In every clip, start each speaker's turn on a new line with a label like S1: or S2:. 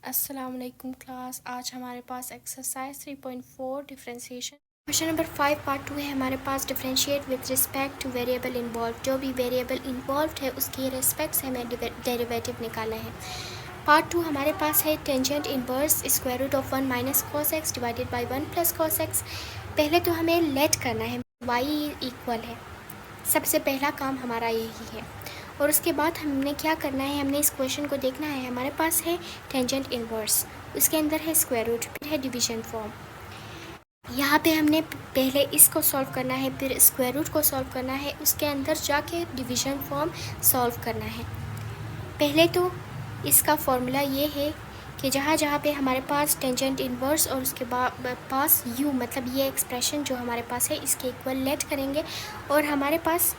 S1: अस्सलाम वालेकुम क्लास। आज हमारे पास exercise 3.4 differentiation question number 5 part 2 है हमारे पास। Differentiate with respect to variable involve. जो भी वेरिएबल इन्वॉल्व है उसके रिस्पेक्ट से हमें डेरिवेटिव निकालना है। पार्ट 2 हमारे पास है tangent inverse square root of 1 minus cos X divided by 1 plus cos X. पहले तो हमें लेट करना है वाई इक्वल है, सबसे पहला काम हमारा यही है। और उसके बाद हमने क्या करना है, हमने इस क्वेश्चन को देखना है। हमारे पास है टेंजेंट इनवर्स, उसके अंदर है स्क्वायर रूट, फिर है डिवीजन फॉर्म। यहाँ पे हमने पहले इसको सॉल्व करना है, फिर स्क्वायर रूट को सॉल्व करना है, उसके अंदर जाके डिवीजन फॉर्म सॉल्व करना है। पहले तो इसका फॉर्मूला ये है कि जहाँ जहाँ पे हमारे पास टेंजेंट इनवर्स और उसके पास u, मतलब ये एक्सप्रेशन जो हमारे पास है इसके इक्वल लेट करेंगे। और हमारे पास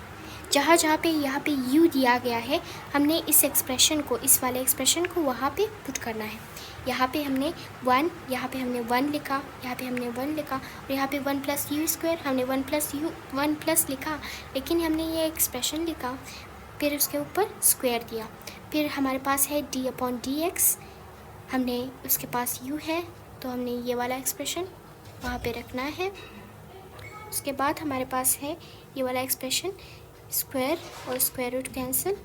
S1: जहाँ जहाँ पे यहाँ पे u दिया गया है, हमने इस एक्सप्रेशन को, इस वाले एक्सप्रेशन को वहाँ पे पुट करना है। यहाँ पे हमने 1, यहाँ पे हमने 1 लिखा, यहाँ पे हमने 1 लिखा, और यहाँ पे 1 प्लस यू स्क्वायर, हमने 1 प्लस लिखा, लेकिन हमने ये एक्सप्रेशन लिखा, फिर उसके ऊपर स्क्वायर दिया। फिर हमारे पास है डी अपॉन डी एक्स, हमने उसके पास u है तो हमने ये वाला एक्सप्रेशन वहाँ पे रखना है। उसके बाद हमारे पास है ये वाला एक्सप्रेशन, स्क्वायर और स्क्वायर रूट कैंसिल,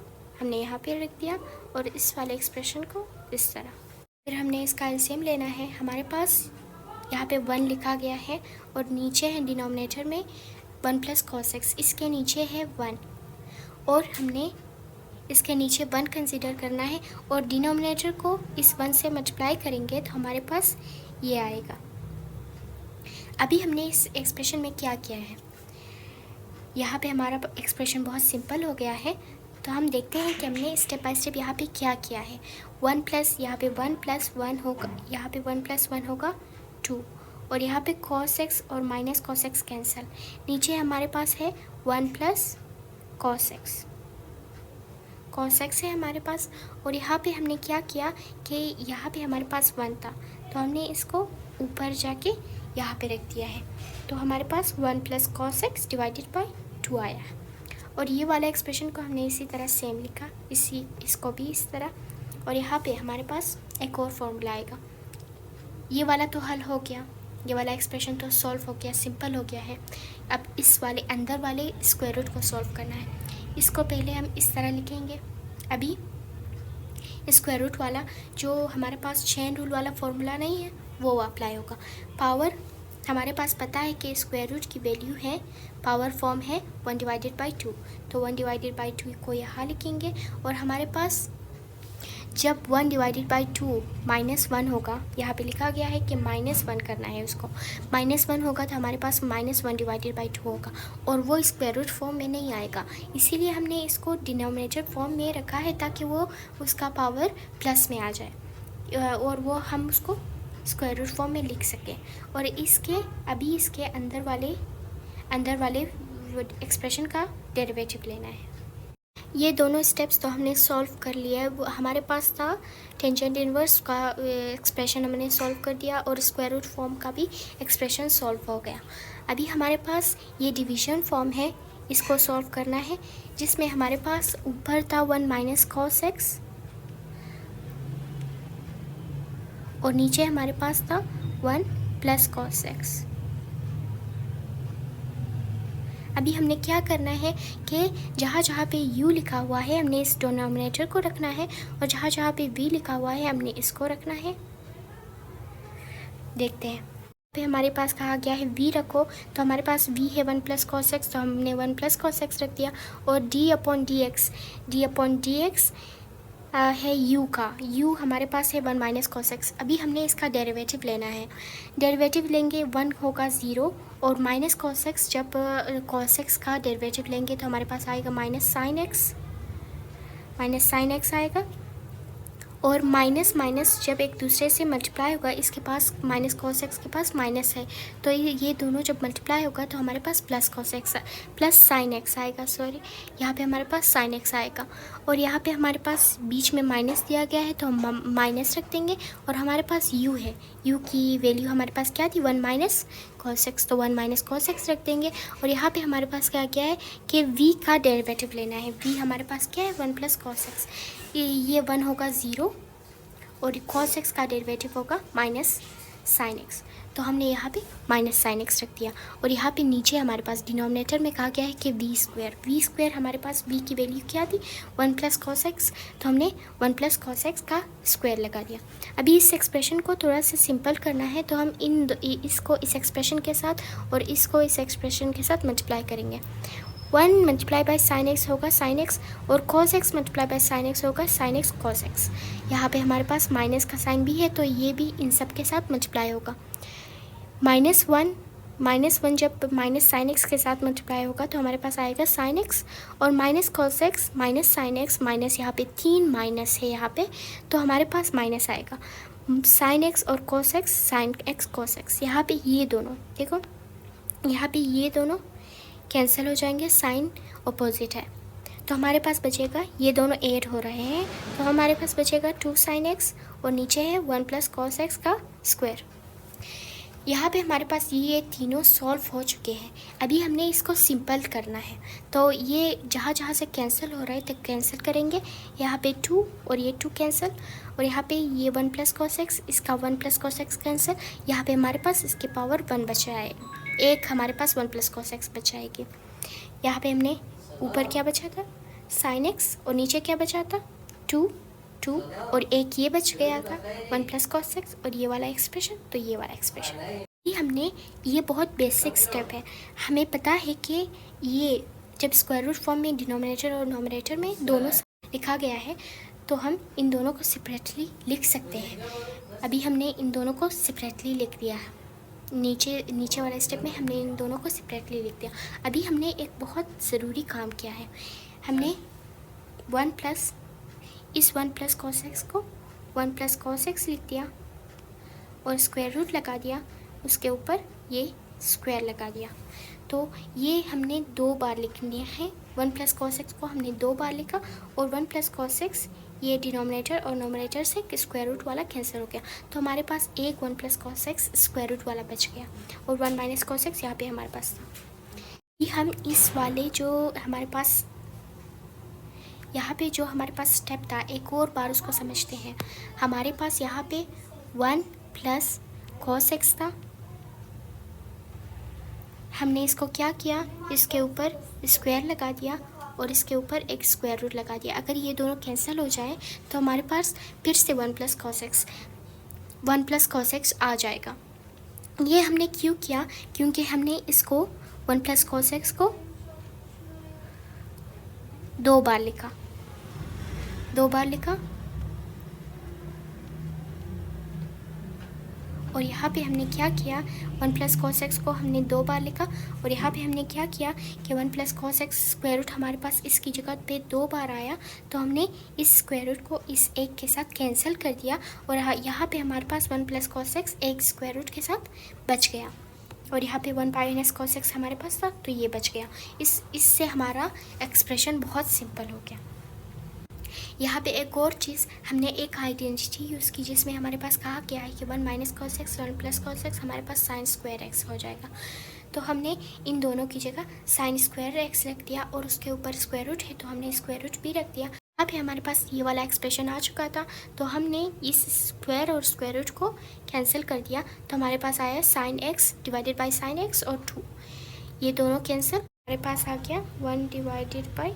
S1: हमने यहाँ पे रख दिया, और इस वाले एक्सप्रेशन को इस तरह। फिर हमने इसका एलसीएम लेना है। हमारे पास यहाँ पे 1 लिखा गया है और नीचे है डिनोमिनेटर में 1 प्लस कॉस एक्स, इसके नीचे है 1 और हमने इसके नीचे 1 कंसीडर करना है, और डिनोमिनेटर को इस 1 से मल्टीप्लाई करेंगे तो हमारे पास ये आएगा। अभी हमने इस एक्सप्रेशन में क्या किया है, यहाँ पे हमारा एक्सप्रेशन बहुत सिंपल हो गया है। तो हम देखते हैं कि हमने स्टेप बाय स्टेप यहाँ पे क्या किया है। 1 प्लस, यहाँ पे 1 प्लस 1 होगा, यहाँ पे 1 प्लस 1 होगा 2, और यहाँ पे कॉस एक्स और माइनस कॉस एक्स कैंसल। नीचे हमारे पास है 1 plus cos x, cos x है हमारे पास। और यहाँ पे हमने क्या किया कि यहाँ पे हमारे पास 1 था तो हमने इसको ऊपर जाके यहाँ पे रख दिया है, तो हमारे पास 1 plus cos X divided by 2 आया। और ये वाला एक्सप्रेशन को हमने इसी तरह सेम लिखा, इसको भी इस तरह। और यहाँ पे हमारे पास एक और फॉर्मूला आएगा। ये वाला तो हल हो गया, ये वाला एक्सप्रेशन तो सॉल्व हो गया, सिंपल हो गया है। अब इस वाले अंदर वाले स्क्वायर रूट को सॉल्व करना है। इसको पहले हम इस तरह लिखेंगे। अभी स्क्वायर रूट वाला जो हमारे पास चेन रूल वाला फॉर्मूला नहीं है वो अप्लाई होगा। पावर हमारे पास पता है कि स्क्वायर रूट की वैल्यू है, पावर फॉर्म है 1 डिवाइडेड बाई 2, तो 1 डिवाइडेड बाई 2 को यहाँ लिखेंगे। और हमारे पास जब 1 डिवाइडेड बाई 2 माइनस 1 होगा, यहाँ पे लिखा गया है कि -1 करना है उसको, -1 होगा तो हमारे पास -1 डिवाइडेड बाई 2 होगा, और वो स्क्वायर रूट फॉर्म में नहीं आएगा। इसीलिए हमने इसको डिनोमिनेटर फॉर्म में रखा है ताकि वो उसका पावर प्लस में आ जाए और वो हम उसको स्क्वायर रूट फॉर्म में लिख सकें। और अभी इसके अंदर वाले एक्सप्रेशन का डेरिवेटिव लेना है। ये दोनों स्टेप्स तो हमने सॉल्व कर लिया है। वो हमारे पास था टेंजेंट इनवर्स का एक्सप्रेशन हमने सॉल्व कर दिया, और स्क्वायर रूट फॉर्म का भी एक्सप्रेशन सॉल्व हो गया। अभी हमारे पास ये डिवीजन फॉर्म है, इसको सॉल्व करना है, जिसमें हमारे पास ऊपर था 1 माइनस कॉस एक्स और नीचे हमारे पास था 1 प्लस कॉस एक्स। अभी हमने क्या करना है कि जहाँ जहाँ पे u लिखा हुआ है हमने इस डिनोमिनेटर को रखना है, और जहाँ जहाँ पे v लिखा हुआ है हमने इसको रखना है। देखते हैं पे हमारे पास कहा गया है v रखो, तो हमारे पास v है 1 प्लस कॉस एक्स, तो हमने 1 प्लस कॉस एक्स रख दिया। और d अपॉन डी एक्स है u का, u हमारे पास है 1 माइनस कॉस एक्स। अभी हमने इसका डेरिवेटिव लेना है। डेरिवेटिव लेंगे 1 होगा 0, और माइनस कॉस एक्स, जब कॉस एक्स का डेरिवेटिव लेंगे तो हमारे पास आएगा माइनस साइन एक्स आएगा। और माइनस माइनस जब एक दूसरे से मल्टीप्लाई होगा, इसके पास माइनस कॉस एक्स के पास माइनस है, तो ये दोनों जब मल्टीप्लाई होगा तो हमारे पास प्लस साइन एक्स आएगा। सॉरी, यहाँ पे हमारे पास साइन एक्स आएगा। और यहाँ पे हमारे पास बीच में माइनस दिया गया है तो हम माइनस रख देंगे। और हमारे पास u है, u की वैल्यू हमारे पास क्या थी 1 माइनस कॉस एक्स, तो 1 माइनस कॉस एक्स रख देंगे। और यहाँ पे हमारे पास क्या है कि v का डेरिवेटिव लेना है। v हमारे पास क्या है 1 प्लस कॉस एक्स, ये 1 होगा 0, और कॉस एक्स का डेरिवेटिव होगा माइनस साइन एक्स। तो हमने यहाँ पे माइनस साइन एक्स रख दिया और यहाँ पे नीचे हमारे पास डिनोमिनेटर में कहा गया है कि वी स्क्वायर हमारे पास वी की वैल्यू क्या थी 1 प्लस कॉस एक्स, तो हमने 1 प्लस कॉस एक्स का स्क्वायर लगा दिया। अभी इस एक्सप्रेशन को थोड़ा सा सिंपल करना है, तो हम इसको इस एक्सप्रेशन के साथ और इसको इस एक्सप्रेशन के साथ मल्टीप्लाई करेंगे। 1 मल्टीप्लाई बाय साइन एक्स होगा साइन एक्स और cos x multiply by sine x होगा साइन एक्स कॉस एक्स। यहाँ पे हमारे पास माइनस का साइन भी है, तो ये भी इन सब के साथ मल्टीप्लाई होगा। माइनस वन जब माइनस साइन एक्स के साथ मल्टीप्लाई होगा तो हमारे पास आएगा साइन एक्स और minus cos x minus sine x minus यहाँ पे 3 माइनस है यहाँ पे, तो हमारे पास माइनस आएगा साइन एक्स और cos x sine x cos x. यहाँ पे ये दोनों देखो, यहाँ पे ये दोनों कैंसिल हो जाएंगे, साइन अपोजिट है, तो हमारे पास बचेगा ये दोनों ऐड हो रहे हैं, तो हमारे पास बचेगा 2 साइन एक्स और नीचे है 1 प्लस कॉस एक्स का स्क्वायर। यहाँ पे हमारे पास ये तीनों सॉल्व हो चुके हैं। अभी हमने इसको सिंपल करना है, तो ये जहाँ जहाँ से कैंसिल हो रहा है तो कैंसिल करेंगे। यहाँ पे 2 और ये 2 कैंसिल और यहाँ पे ये 1 प्लस कॉस एक्स, इसका 1 प्लस कॉस एक्स कैंसिल। यहाँ पे हमारे पास इसके पावर 1 बचा है, एक हमारे पास 1 प्लस कॉस एक्स बचाएगी। यहाँ पे हमने ऊपर क्या बचा था साइन एक्स और नीचे क्या बचा था 2 और एक ये बच गया था 1 प्लस कॉस एक्स और ये वाला एक्सप्रेशन, तो ये वाला एक्सप्रेशन ये बहुत बेसिक स्टेप है। हमें पता है कि ये जब स्क्वायर रूट फॉर्म में डिनोमिनेटर और नोमिनेटर में दोनों लिखा गया है तो हम इन दोनों को सेपरेटली लिख सकते हैं। अभी हमने इन दोनों को सेपरेटली लिख दिया है, नीचे वाले स्टेप में हमने इन दोनों को सेपरेटली लिख दिया। अभी हमने एक बहुत ज़रूरी काम किया है, हमने 1 प्लस इस 1 प्लस कॉस एक्स को 1 प्लस कॉस एक्स लिख दिया और स्क्वायर रूट लगा दिया, उसके ऊपर ये स्क्वायर लगा दिया। तो ये हमने 2 बार लिख लिया है। 1 प्लस कॉस एक्स को हमने 2 बार लिखा और 1 प्लस कॉस एक्स ये डिनोमिनेटर और नोमिनेटर से स्क्वायर रूट वाला कैंसिल हो गया, तो हमारे पास एक 1 plus cos X square root वाला बच गया और 1 माइनस कॉस एक्स यहाँ पे हमारे पास था। ये हम इस वाले जो हमारे पास यहाँ पे जो हमारे पास स्टेप था एक और बार उसको समझते हैं। हमारे पास यहाँ पे 1 प्लस कॉस एक्स था, हमने इसको क्या किया, इसके ऊपर स्क्वायर लगा दिया और इसके ऊपर एक स्क्वायर रूट लगा दिया। अगर ये दोनों कैंसिल हो जाए तो हमारे पास फिर से 1 प्लस कॉस एक्स आ जाएगा। ये हमने क्यों किया, क्योंकि हमने इसको 1 प्लस कॉस एक्स को 2 बार लिखा और यहाँ पे हमने क्या किया 1 प्लस कॉस एक्स को हमने 2 बार लिखा और यहाँ पे हमने क्या किया कि 1 plus cos X square root हमारे पास इसकी जगह पे 2 बार आया, तो हमने इस स्क्वायर रूट को इस एक के साथ कैंसिल कर दिया और यहाँ पे हमारे पास 1 प्लस कॉस एक्स एक स्क्वायर रूट के साथ बच गया और यहाँ पे 1 माइनस कॉस एक्स हमारे पास था, तो ये बच गया। इससे हमारा एक्सप्रेशन बहुत सिंपल हो गया। यहाँ पे एक और चीज़, हमने एक आइडेंटिटी यूज़ की जिसमें हमारे पास कहा गया है कि 1 minus cos x 1 plus cos x हमारे पास साइन स्क्वायर एक्स हो जाएगा, तो हमने इन दोनों की जगह साइन स्क्वायर एक्स रख दिया और उसके ऊपर स्क्वायर रूट है तो हमने स्क्वायर रूट भी रख दिया। यहाँ पे हमारे पास ये वाला एक्सप्रेशन आ चुका था, तो हमने इस स्क्वायर और स्क्वायर रूट को कैंसिल कर दिया, तो हमारे पास आया sine x divided by sine x और 2, ये दोनों कैंसिल, हमारे पास आ गया 1 डिवाइडेड बाई